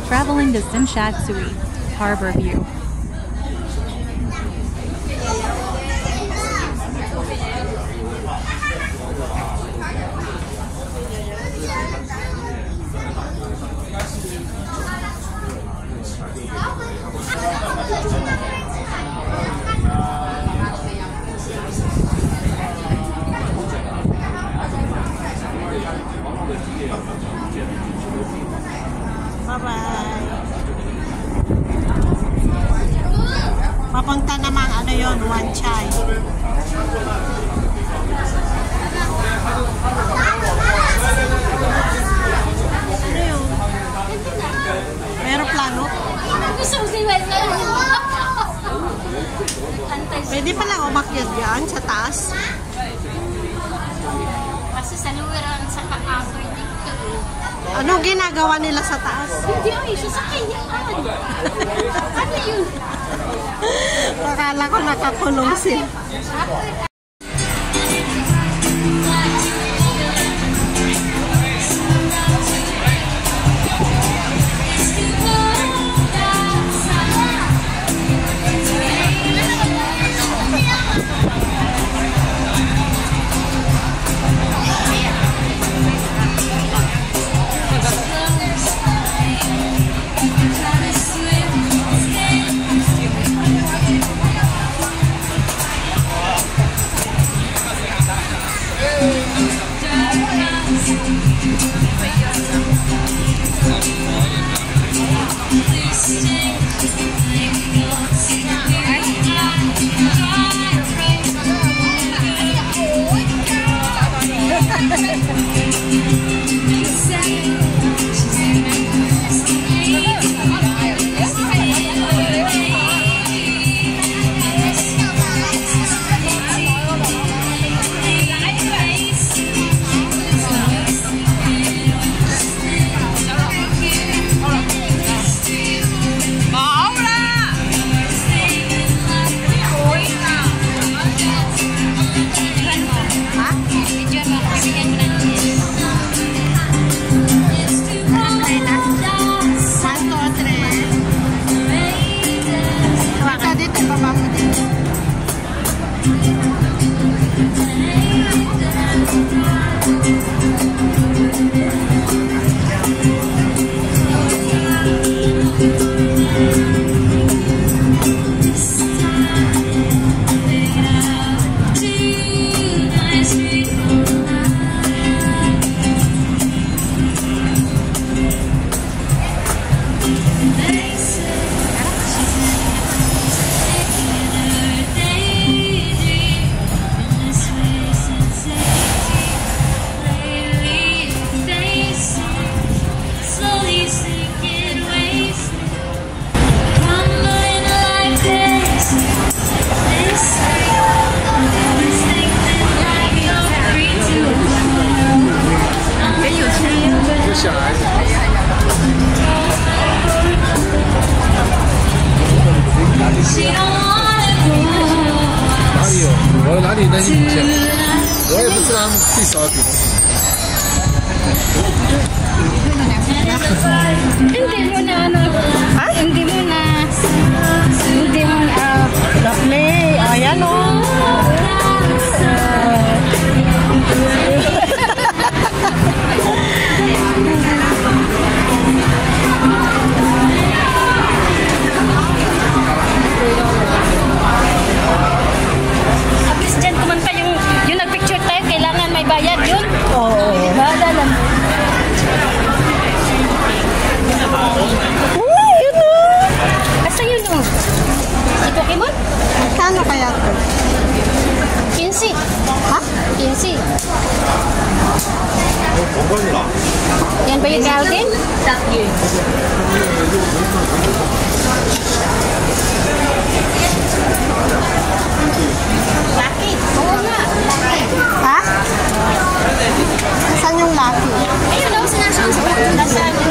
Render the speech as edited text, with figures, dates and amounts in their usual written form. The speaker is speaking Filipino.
traveling to Shinshatsui, Harbor View. Bye-bye. Papunta naman, ano yun, Wan Chai. Ano yun? Aeroplano? Pwede pala umakyat dyan sa taas. Kasi sa lugar ang sa kaakoy dito. Ano ginagawa nila sa taas? Hindi ay sasakyan. Ano yun? Akala ko nakakulong sila. Hindi mo na ano? Ha? Hindi mo na. Hindi mo na. Play. Ayan o. Abis dyan kumanta yung nagpicture tayo. Kailangan may bayad yun. Oo. Bahala lang. Yun o. Asa yun o? Si Pokemon? Magkano kaya ito? 15. Ha? 15. Yan ba yung Galvin? Lucky. Oo nga. Ha? Saan yung lucky? Ayun daw, sinasabi sa nasaan yung